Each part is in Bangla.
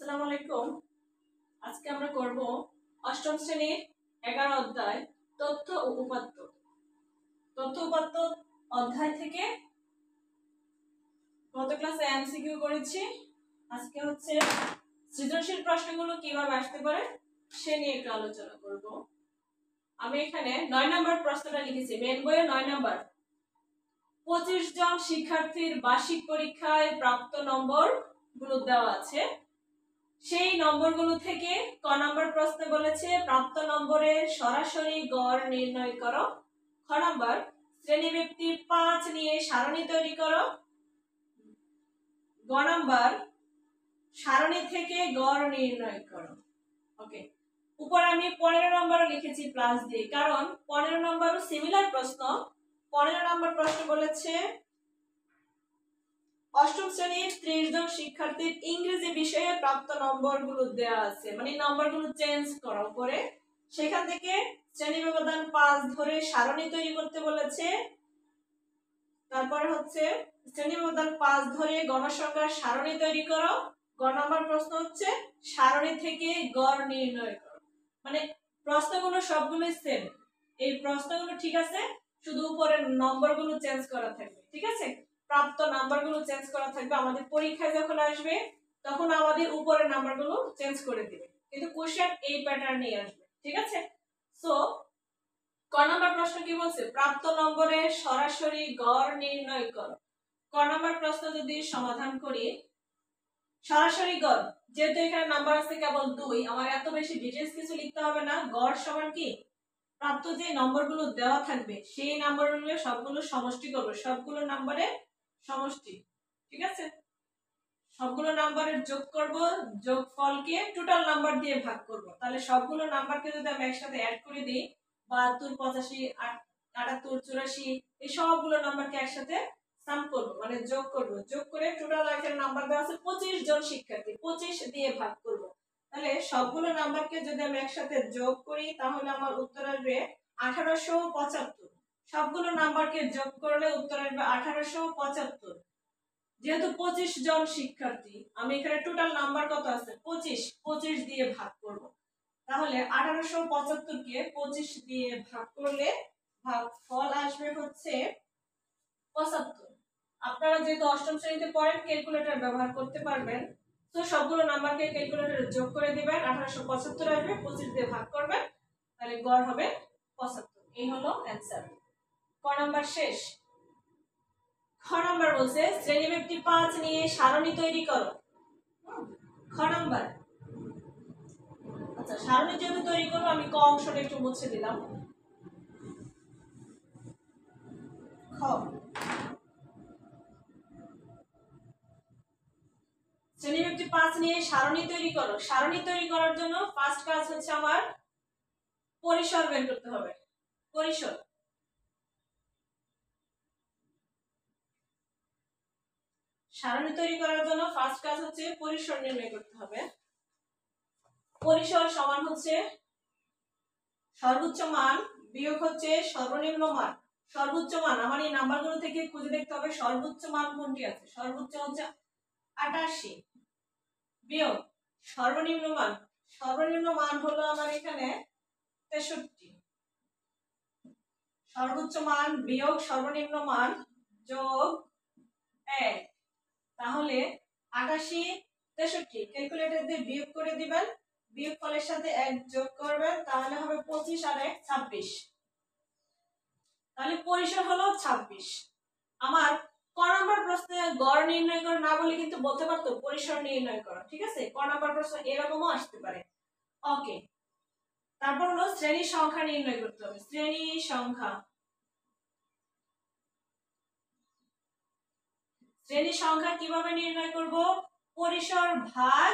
আসসালামু আলাইকুম। আজকে আমরা করব অষ্টম শ্রেণীর 11 অধ্যায় তথ্য ও উপাত্ত। তথ্য উপাত্ত অধ্যায় থেকে গত ক্লাসে এমসিকিউ করেছি। আজকে হচ্ছে সৃজনশীল প্রশ্নগুলো কিভাবে আসতে পারে সে নিয়ে একটু আলোচনা করব। আমি এখানে 9 নম্বর প্রশ্নটা লিখেছি, মেন বইয়ে 9 নম্বর। 25 জন শিক্ষার্থীর বার্ষিক পরীক্ষায় প্রাপ্ত নম্বর গুলো দেওয়া আছে। সেই নম্বরগুলো থেকে ক নম্বর প্রশ্নে বলেছে প্রাপ্ত নম্বরের সরাসরি গড় নির্ণয় করো। খ নম্বর শ্রেণীব্যক্তি 5 নিয়ে সারণী তৈরি করো। গ নম্বর সারণী থেকে গড় নির্ণয় করো। ওকে, উপর আমি 15 নম্বর লিখেছি প্লাস দিয়ে, কারণ 15 নম্বরও সিমিলার প্রশ্ন। 15 নম্বর প্রশ্ন বলেছে অষ্টম শ্রেণীর 30 জন শিক্ষার্থীর ইংরেজি বিষয়ে প্রাপ্ত নম্বরগুলো দেওয়া আছে, মানে নম্বরগুলো চেঞ্জ করা করে সেখান থেকে শ্রেণী ব্যবধান 5 ধরে সারণী তৈরি করতে বলেছে। তারপরে হচ্ছে শ্রেণী ব্যবধান 5 ধরে গণসংখ্যার সারণী তৈরি করো। গ নম্বর প্রশ্ন হচ্ছে সারণী থেকে গড় নির্ণয় করো। মানে প্রশ্নগুলো সবগুলোই সেম, এই প্রশ্নগুলো ঠিক আছে, শুধু উপরের নম্বরগুলো চেঞ্জ করা থাকবে। ঠিক আছে, প্রাপ্ত নাম্বারগুলো চেঞ্জ করা থাকবে। আমাদের পরীক্ষায় যখন আসবে তখন আমাদের উপরের নাম্বারগুলো চেঞ্জ করে দিবে, কিন্তু কোশ্চেন এই প্যাটার্নে আসবে। ঠিক আছে, সো ক নম্বর প্রশ্ন কি বলছে, প্রাপ্ত নম্বরের সরাসরি গড় নির্ণয় করো। ক নম্বর প্রশ্ন যদি সমাধান করি, সরাসরি গড়, যেহেতু এখানে নাম্বার আছে কেবল 2, আমার এত বেশি ডিটেইলস কিছু লিখতে হবে না। গড় সমান কি, প্রাপ্ত যে নম্বরগুলো দেওয়া থাকবে সেই নাম্বারগুলো সবগুলো সমষ্টি করব, সবগুলো নাম্বারের সমষ্টি। ঠিক আছে, সবগুলো নাম্বারের যোগ করব, যোগফলকে টোটাল নাম্বার দিয়ে ভাগ করব। তাহলে সবগুলো নাম্বারকে যদি আমি একসাথে অ্যাড করে দিই, 72, 85, 78, 84, এই সবগুলো নাম্বারকে একসাথে সাম করব, মানে যোগ করব। যোগ করে টোটাল এখানে নাম্বার দেওয়া আছে 25 জন শিক্ষার্থী, 25 দিয়ে ভাগ করব। তাহলে সবগুলো নাম্বারকে যদি আমি একসাথে যোগ করি তাহলে আমার উত্তর আসবে 1875। সবগুলো নাম্বারকে যোগ করলে উত্তর আসবে 1875। যেহেতু 25 জন শিক্ষার্থী, আমি এখানে টোটাল নাম্বার কত আছে 25, 25 দিয়ে ভাগ করব। তাহলে 1875 কে 25 দিয়ে ভাগ করলে ভাগফল আসবে হচ্ছে 75। আপনারা যেহেতু অষ্টম শ্রেণীতে পড়েন ক্যালকুলেটর ব্যবহার করতে পারবেন, তো সবগুলো নাম্বারকে ক্যালকুলেটরে যোগ করে দিবেন, 1875 আসবে, 25 দিয়ে ভাগ করবেন, তাহলে গড় হবে 75। এই হলো অ্যানসার। ক নাম্বার শেষ। খ নাম্বার বলছে শ্রেণীব্যক্তি 5 নিয়ে সারণী তৈরি করো। খ নাম্বার, আচ্ছা সারণী যেহেতু তৈরি করবো আমি ক অংশটা একটু মুছে দিলাম। খ, শ্রেণীব্যক্তি 5 নিয়ে সারণী তৈরি করো। সারণী তৈরি করার জন্য ফার্স্ট কাজ হচ্ছে আমার পরিসর বের করতে হবে। পরিসর, সারণী তৈরি করার জন্য ফার্স্ট কাজ হচ্ছে পরিসর নির্ণয় করতে হবে। পরিসর সমান হচ্ছে সর্বোচ্চ মান বিয়োগ হচ্ছে সর্বনিম্ন মান। সর্বোচ্চ মান আমার এই নাম্বারগুলো থেকে খুঁজে দেখতে হবে সর্বোচ্চ মান কোনটি আছে। সর্বোচ্চ হচ্ছে 88 বিয়োগ সর্বনিম্ন মান, সর্বনিম্ন মান হলো আমার এখানে 63। সর্বোচ্চ মান বিয়োগ সর্বনিম্ন মান যোগ 1, তাহলে 88, 63 ক্যালকুলেটর দিয়ে বিয়োগ করে দিবেন, বিয়োগ ফলের সাথে 1 যোগ করবেন, তাহলে হবে 25 আর 1 26। তাহলে পরিসর হলো 26। আমার ক নাম্বার প্রশ্নে গড় নির্ণয় করে না বলে কিন্তু বলতে পারতো পরিসর নির্ণয় করো। ঠিক আছে, ক নাম্বার প্রশ্ন এরকমও আসতে পারে। ওকে, তারপর হলো শ্রেণী সংখ্যা নির্ণয় করতে হবে। শ্রেণী সংখ্যা, শ্রেণী সংখ্যা কিভাবে নির্ণয় করব, পরিসর ভাগ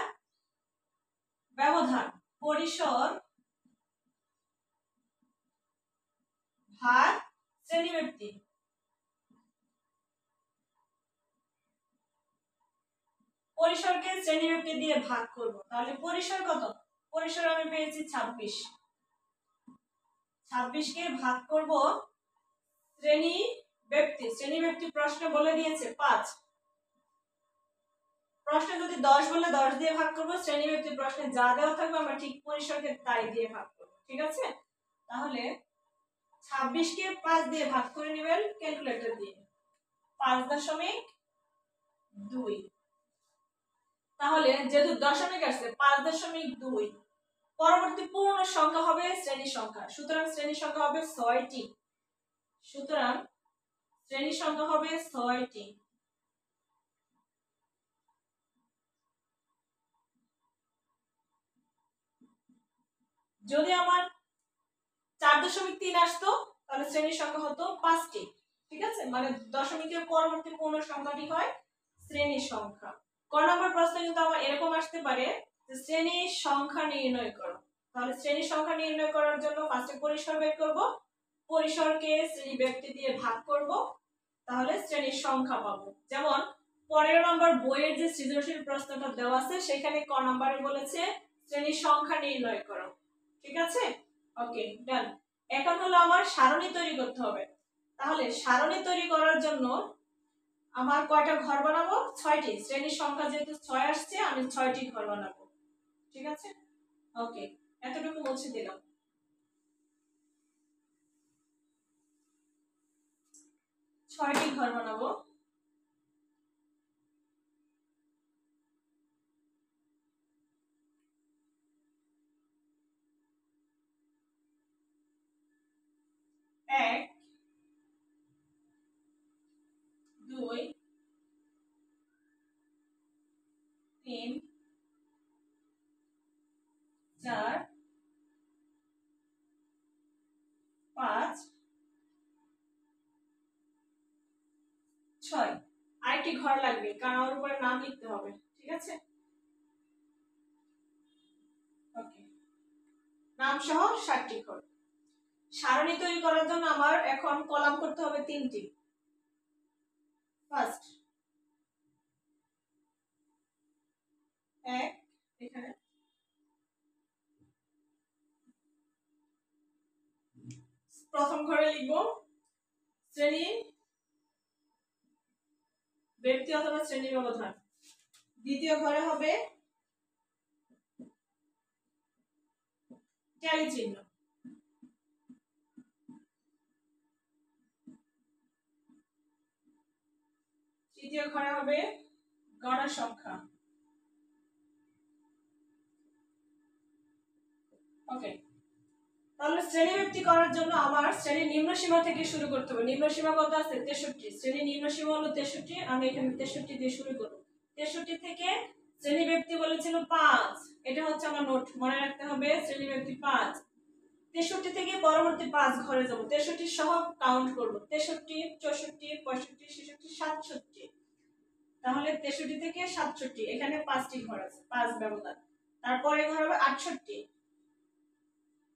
ব্যবধান। পরিসর ভাগ শ্রেণীব্যক্তি। পরিসরকে শ্রেণীব্যক্তি দিয়ে ভাগ করব, তাহলে পরিসর কত, পরিসর আমি পেয়েছি 26। 26 কে ভাগ করব শ্রেণী ব্যক্তি, শ্রেণী ব্যক্তি প্রশ্ন বলে দিয়েছে 5, প্রশ্নে যদি 10 বলে 10 দিয়ে ভাগ করব, শ্রেণীব্যক্তি প্রশ্নে যা দেওয়া থাকবে আমরা ঠিক পরিসরকে তাই দিয়ে ভাগ করব। ঠিক আছে? তাহলে 26 কে 5 দিয়ে ভাগ করে নেবেন ক্যালকুলেটর দিয়ে। 5.2। তাহলে যেহেতু দশমিক আসছে 5.2, পরবর্তী পূর্ণ সংখ্যা হবে শ্রেণী সংখ্যা, সুতরাং শ্রেণী সংখ্যা হবে 6টি। সুতরাং শ্রেণী সংখ্যা হবে 6টি। যদি আমার 4.3 আসতো তাহলে শ্রেণীর সংখ্যা হতো 5টি। ঠিক আছে, মানে দশমিকের পরবর্তী পূর্ণ সংখ্যাটি হয় শ্রেণীর সংখ্যা। ক নম্বর প্রশ্ন কিন্তু আমার এরকম আসতে পারে যে শ্রেণীর সংখ্যা নির্ণয় করো। তাহলে শ্রেণীর সংখ্যা নির্ণয় করার জন্য ফার্স্টে পরিসর বের করব, পরিসরকে শ্রেণী ব্যক্তি দিয়ে ভাগ করব, তাহলে শ্রেণীর সংখ্যা পাবো। যেমন 15 নম্বর বইয়ের যে সৃজনশীল প্রশ্নটা দেওয়া আছে সেখানে ক নম্বরে বলেছে শ্রেণীর সংখ্যা নির্ণয় করো। ঠিক আছে, ওকে ডান। এখন হলো আমার সারণী তৈরি করতে হবে। তাহলে সারণী তৈরি করার জন্য আমার কয়টা ঘর বানাবো? 6টি। শ্রেণীর সংখ্যা যেহেতু 6 আসছে আমি 6টি ঘর বানাবো। ঠিক আছে, ওকে, এতটুকু মুছে দিলাম। 6টি ঘর বানাবো। এক, 2, 3, 4, 5, 6। আরেকটি ঘর লাগবে কারণ ওর উপরে নাম লিখতে হবে। ঠিক আছে, ওকে, নাম সহ 7টি ঘর। সারণী তৈরি করার জন্য আমার এখন কলাম করতে হবে 3টি। ফার্স্ট 1, এখানে প্রথম ঘরে লিখব শ্রেণী ব্যক্তি অথবা শ্রেণী ব্যবধান। দ্বিতীয় ঘরে হবে ট্যালি চিহ্ন। তৃতীয় ঘরে হবে গড়া সংখ্যা। ওকে, তাহলে শ্রেণী ব্যক্তি করার জন্য আমার শ্রেণীর নিম্ন সীমা থেকে শুরু করতে হবে। নিম্ন সীমা কত আছে? 63। শ্রেণীর নিম্ন সীমা হলো 63, আমি এখানে 63 দিয়ে শুরু করব। 63 থেকে শ্রেণী ব্যক্তি বলেছিল 5, এটা হচ্ছে আমার নোট, মনে রাখতে হবে শ্রেণী ব্যক্তি 5। 63 থেকে পরবর্তী 5 ঘরে যাব, 63 সহ কাউন্ট করব। 63, 64, 65, 66, 67। তাহলে 63 থেকে 67, এখানে 5টি ঘর আছে, 5 ব্যবধান। তারপরে ঘর হবে 68।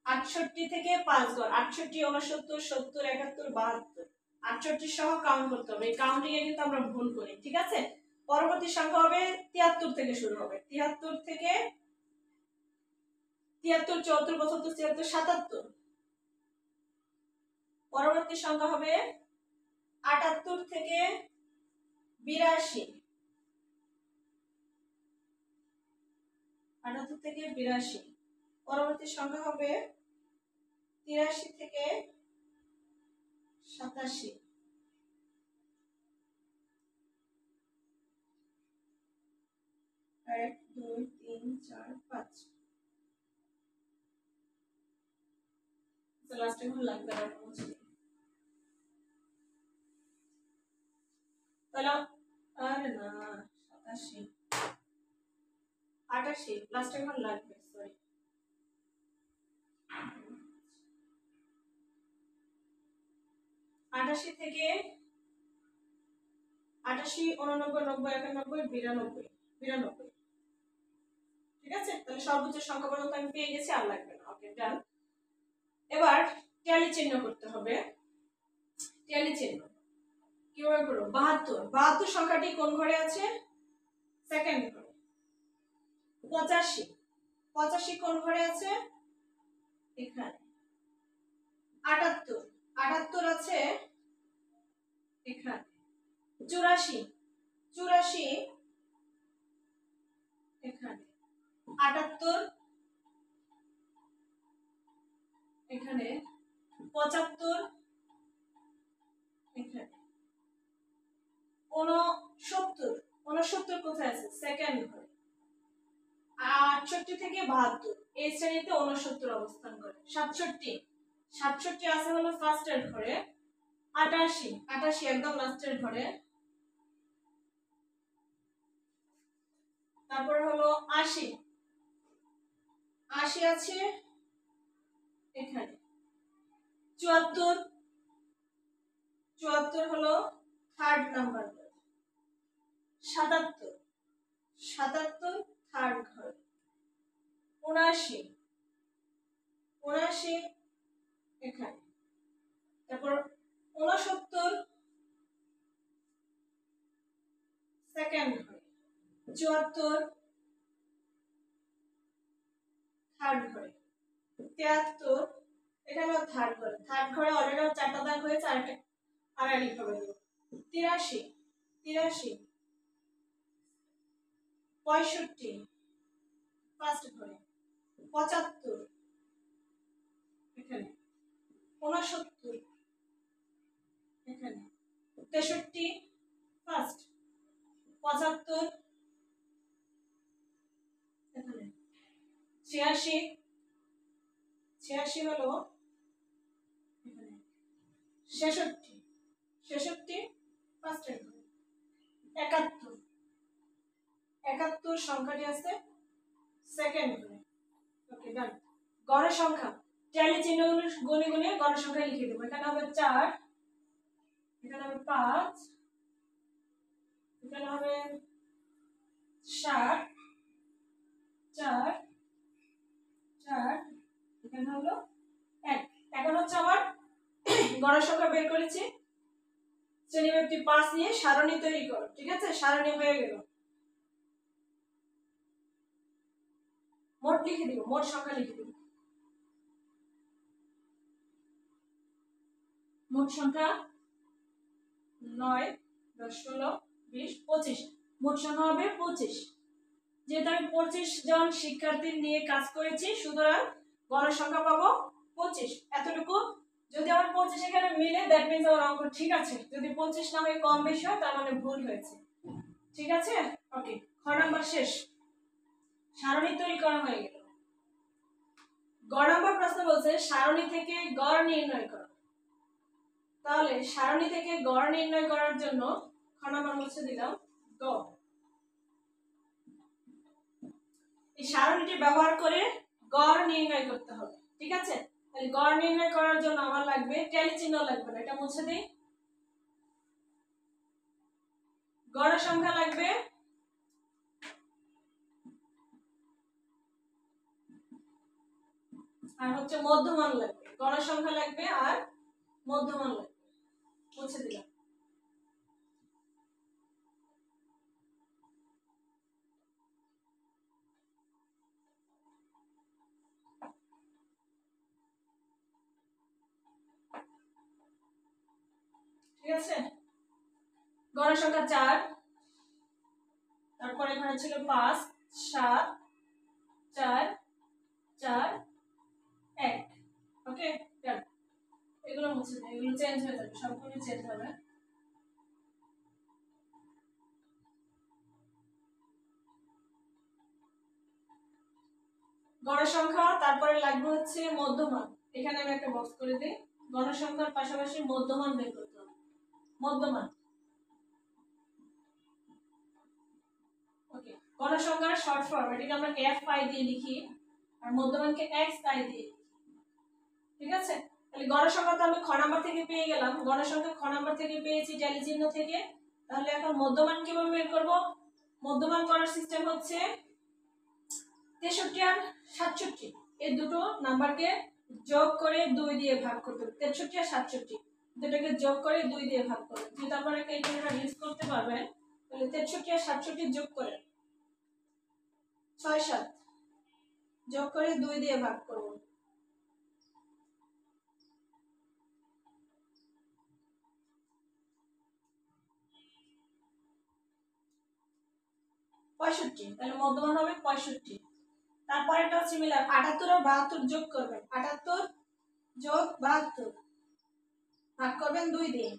68 থেকে 5 ঘর, 68, 69, 70, 71, 72। 68 সহ কাউন্ট করতে হবে। এই কাউন্টিং এ কিন্তু আমরা ভুল করি। ঠিক আছে, পরবর্তী সংখ্যা হবে 73 থেকে শুরু হবে। 73 থেকে 73, 74, 75, 76, 77। পরবর্তী সংখ্যা হবে 78 থেকে 82। 78 থেকে 82। পরবর্তী সংখ্যা হবে 83 থেকে 87। 1, 2, 3, 4, 5। লাস্টে ঘর লাগবে না। তাহলে আরে না, 87, 88 লাস্টে ঘর লাগবে, সরি। 88 থেকে 88, 89, 90, 91, 92, 92। ঠিক আছে, তাহলে সর্বোচ্চ সংখ্যা পর্যন্ত আমি পেয়ে গেছি, আর লাগবে না। ওকে ডান। এবার ট্যালি চিহ্ন করতে হবে। ট্যালি চিহ্ন কিভাবে করব? 72। 72 সংখ্যাটি কোন ঘরে আছে? সেকেন্ড ঘরে। 85। 85 কোন ঘরে আছে? এখানে। 78। 78 আছে এখানে। 84। 84 এখানে 78 এখানে 75 এখানে 69 69 কোথায় আছে সেকেন্ড ঘরে 68 থেকে 72 এই শ্রেণীতে 69 অবস্থান করে 67 67 আছে হলো ফার্স্টের ঘরে 88 88 একদম লাস্টের ঘরে তারপর হলো 80 80 আছে এখানে 74 74 হলো থার্ড নাম্বার 77 77 থার্ড ঘর 79 79 এখানে তারপর 69 সেকেন্ড ঘর 74 থার্ড ঘরে 73 এখানেও থার্ড ঘরে অলরেডি চারটা দাগ হয়েছে আরেকটা আড়াই লিখতে হবে 83 83 65 ফার্স্ট ঘরে 75 এখানে 69 এখানে 63 ফার্স্ট 75 এখানে 86 86 হলো এখানে 66 66 ফার্স্টের ঘরে 71 71 সংখ্যাটি আছে সেকেন্ড ঘরে ওকে ডান গড়ের সংখ্যা ট্যালি চিহ্নগুলো গুনে গুনে গড়ের সংখ্যা লিখে দেব এখানে হবে 4 এখানে হবে 5 এখানে হবে 7 4 4 এখানে হলো 1 এখন হচ্ছে আমার গড়ের সংখ্যা বের করেছি শ্রেণীব্যাপ্তি 5 নিয়ে সারণী তৈরি করো ঠিক আছে সারণী হয়ে গেল মোট লিখে দিব মোট সংখ্যা লিখে দিব মোট সংখ্যা 9 10 16 20 25 মোট সংখ্যা হবে 25 যেহেতু আমি 25 জন শিক্ষার্থী নিয়ে কাজ করেছি সুতরাং গড়ের সংখ্যা পাবো 25 এতটুকু যদি আমার 25 এখানে মিলে দ্যাট মিন্স আমার অঙ্ক ঠিক আছে যদি 25 না হয় কম বেশি হয় তার মানে ভুল হয়েছে ঠিক আছে ওকে খ নাম্বার শেষ সারণী তৈরি করা হয়ে গেল গ নাম্বার প্রশ্ন বলছে সারণী থেকে গড় নির্ণয় করো তাহলে সারণী থেকে গড় নির্ণয় করার জন্য খ নাম্বার মুছে দিলাম গ এই সারণীটি ব্যবহার করে গড় নির্ণয় করতে হবে ঠিক আছে তাহলে গড় নির্ণয় করার জন্য আমার লাগবে ট্যালি চিহ্ন লাগবে না এটা মুছে দেই গড়ের সংখ্যা লাগবে আর হচ্ছে মধ্যমান লাগবে গড়ের সংখ্যা লাগবে আর মধ্যমান লাগবে মুছে দিলাম ঠিক আছে গড়ের সংখ্যা 4 তারপর এখানে ছিল 5 7 4 4 1 ওকে ডান এগুলো মুছে দিই এগুলো চেঞ্জ হয়ে যাবে সবগুলো চেঞ্জ হবে গড়ের সংখ্যা তারপরে লাগবে হচ্ছে মধ্যমান এখানে আমি একটা বক্স করে দেই গড়ের সংখ্যার পাশাপাশি মধ্যমান বের করতে হবে মধ্যমান ওকে গড়ের সংখ্যার শর্ট ফর্ম এটাকে আমরা f পাই দিয়ে লিখি আর মধ্যমানকে x পাই দিয়ে ঠিক আছে তাহলে গড়ের সংখ্যা তো আমি খ নাম্বার থেকে পেয়ে গেলাম গড়ের সংখ্যা খ নাম্বার থেকে পেয়েছি ট্যালি চিহ্ন থেকে তাহলে এখন মধ্যমান কিভাবে বের করব মধ্যমান করার সিস্টেম হচ্ছে 63 আর 67 এই দুটো নাম্বারকে যোগ করে 2 দিয়ে ভাগ করতে হবে 63 আর 67 দুটোকে যোগ করে 2 দিয়ে ভাগ করবে যদি আপনারা ক্যালকুলেটর ইউজ করতে পারবেন তাহলে 63 আর 67 যোগ করে 6 7 যোগ করে 2 দিয়ে ভাগ করব 65, তাহলে মধ্যমান হবে 65। তারপর এটা সিমিলার 78 আর 72 যোগ করবেন, 78 যোগ 72 ভাগ করবেন 2 দিয়ে,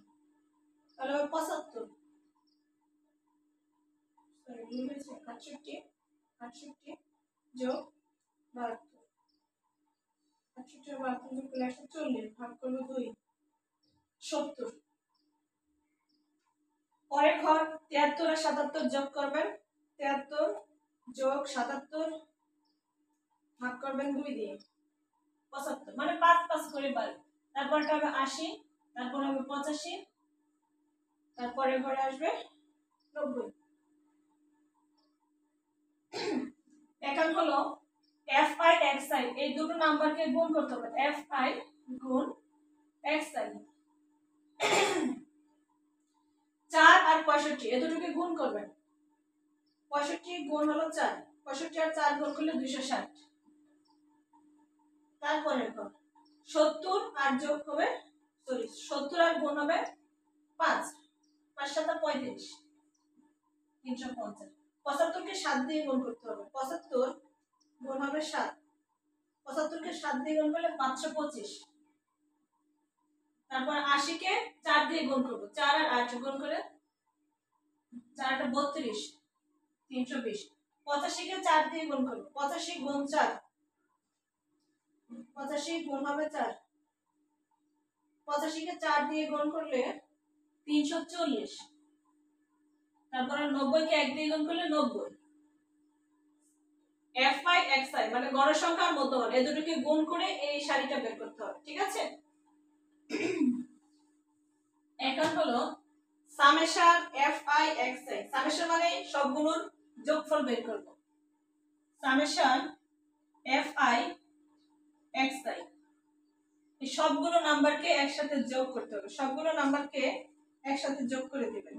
তাহলে হবে 75। সরি ভুল হয়েছে, 68 68 যোগ 72, 68 আর 72 যোগ করলে 140 ভাগ করবো 2, 70। পরের ঘর 73 আর 77 যোগ করবেন, 73 যোগ 77 ভাগ করবেন 2 দিয়ে, 75, মানে 5 5 করে বাড়বে। তারপরটা হবে 80, তারপর হবে 85, তারপরে ঘরে আসবে 90। এখন হলো fi xi, এই দুটো নাম্বারকে গুণ করতে হবে, fi গুণ xi। 4 আর 65 এই দুটোকে গুণ করবেন, 65 গুণ হলো 4, 65 আর 4 গুণ করলে 260। তারপরে 70 আর যোগ হবে, সরি 70 আর গুণ হবে 5, 5 7 35, 350। 75 কে 7 দিয়ে গুণ করতে হবে, 75 গুণ হবে 7, 75 কে 7 দিয়ে গুণ করলে 525। তারপর 80 কে 4 দিয়ে গুণ করব, 4 আর 8 গুণ করে 4 টা 32, 320। 85 কে 4 দিয়ে গুণ করব, 85 গুণ 4, 85 গুণ হবে 4, 85 কে 4 দিয়ে গুণ করলে 340। তারপর 90 কে 1 দিয়ে গুণ করলে 90। fi xi মানে গড় সংখ্যা আর মধ্যমান এই দুটোকে গুণ করে এই সারিটা বের করতে হবে, ঠিক আছে। এখন হলো সামেশন fi xi, সামেশন মানে সবগুলোর যোগফল বের করব, সামেশন fi xi এই সবগুলো নাম্বারকে একসাথে যোগ করতে হবে, সবগুলো নাম্বারকে একসাথে যোগ করে দিবেন।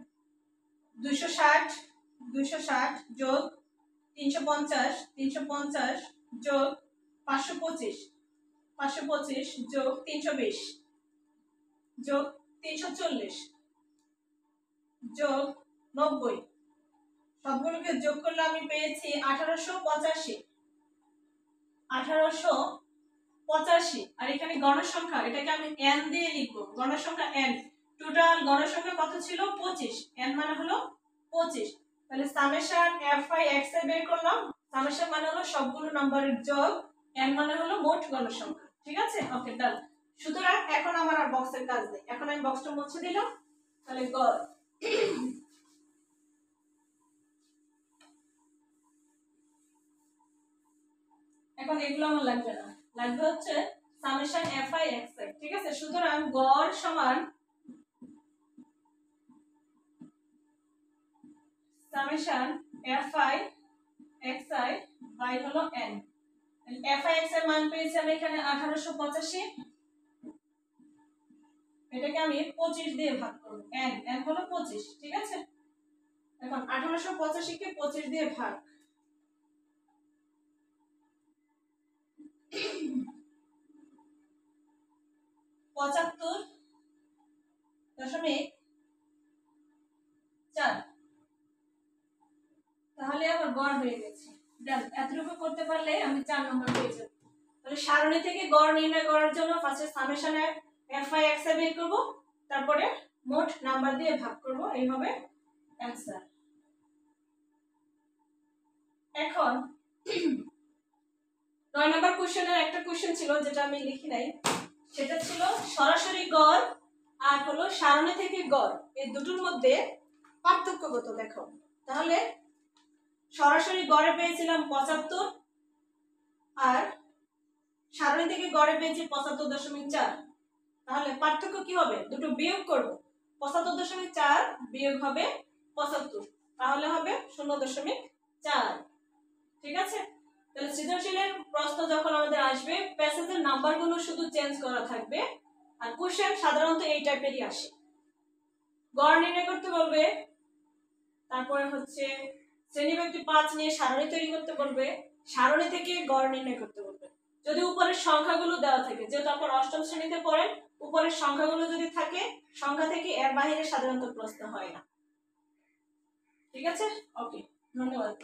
260 260 যোগ 350 350 যোগ 525 525 যোগ 320 যোগ 340 যোগ 90, সবগুলোকে যোগ করলে আমি পেয়েছি 1885। 1885, আর এখানে গণসংখ্যা, এটাকে আমি n দিয়ে লিখবো, গণসংখ্যা n, টোটাল গণসংখ্যা কত ছিল 25, n মানে হলো 25। তাহলে সামেশন fi xi বের করলাম, সামেশন মানে হলো সবগুলো নাম্বারের যোগ, n মানে হলো মোট গণসংখ্যা, ঠিক আছে। ওকে ডান। সুতরাং এখন আমার আর বক্সের কাজ নেই, এখন আমি বক্সটা মুছে দিলাম। তাহলে গড় এখন এগুলো আমার লাগবে না, লাগবে হচ্ছে সামেশন fi xi, ঠিক আছে। সুতরাং গড় সমান সামেশন fi xi বাই হলো n। fi xi এর মান পেয়েছি আমি এখানে 1885, এটাকে আমি 25 দিয়ে ভাগ করব, n হলো 25, ঠিক আছে। এখন 1885 কে 25 দিয়ে ভাগ, 75.4, তাহলে আমার গড় হয়ে গেছে। ডান, এতটুকু করতে পারলে আমি 4 নম্বর পেয়ে যাব। তাহলে সারণী থেকে গড় নির্ণয় করার জন্য ফার্স্টে সামেশন fi xi বের করব, তারপরে মোট নাম্বার দিয়ে ভাগ করব, এই হবে অ্যানসার। এখন 9 নম্বর কোশ্চেনের একটা কোশ্চেন ছিল যেটা আমি লিখি নাই, সেটা ছিল সরাসরি গড় আর হলো সারণী থেকে গড় এই দুটোর মধ্যে পার্থক্য কত দেখো। তাহলে সরাসরি গড়ে পেয়েছিলাম 75, আর সারণী থেকে গড়ে পেয়েছি 75.4। তাহলে পার্থক্য কি হবে, দুটো বিয়োগ করব, 75.4 বিয়োগ হবে 75, তাহলে হবে 0.4, ঠিক আছে। তাহলে সৃজনশীলের প্রশ্ন যখন আমাদের আসবে, প্যাসেজের নাম্বারগুলো শুধু চেঞ্জ করা থাকবে, আর কোশ্চেন সাধারণত এই টাইপেরই আসে। গড় নির্ণয় করতে বলবে, তারপরে হচ্ছে শ্রেণীব্যক্তি 5 নিয়ে সারণী তৈরি করতে বলবে, সারণী থেকে গড় নির্ণয় করতে বলবে। যদি উপরের সংখ্যাগুলো দেওয়া থাকে, যেহেতু আপনারা অষ্টম শ্রেণীতে পড়েন, উপরের সংখ্যাগুলো যদি থাকে, সংখ্যা থেকে এর বাইরে সাধারণত প্রশ্ন হয় না, ঠিক আছে। ওকে, ধন্যবাদ।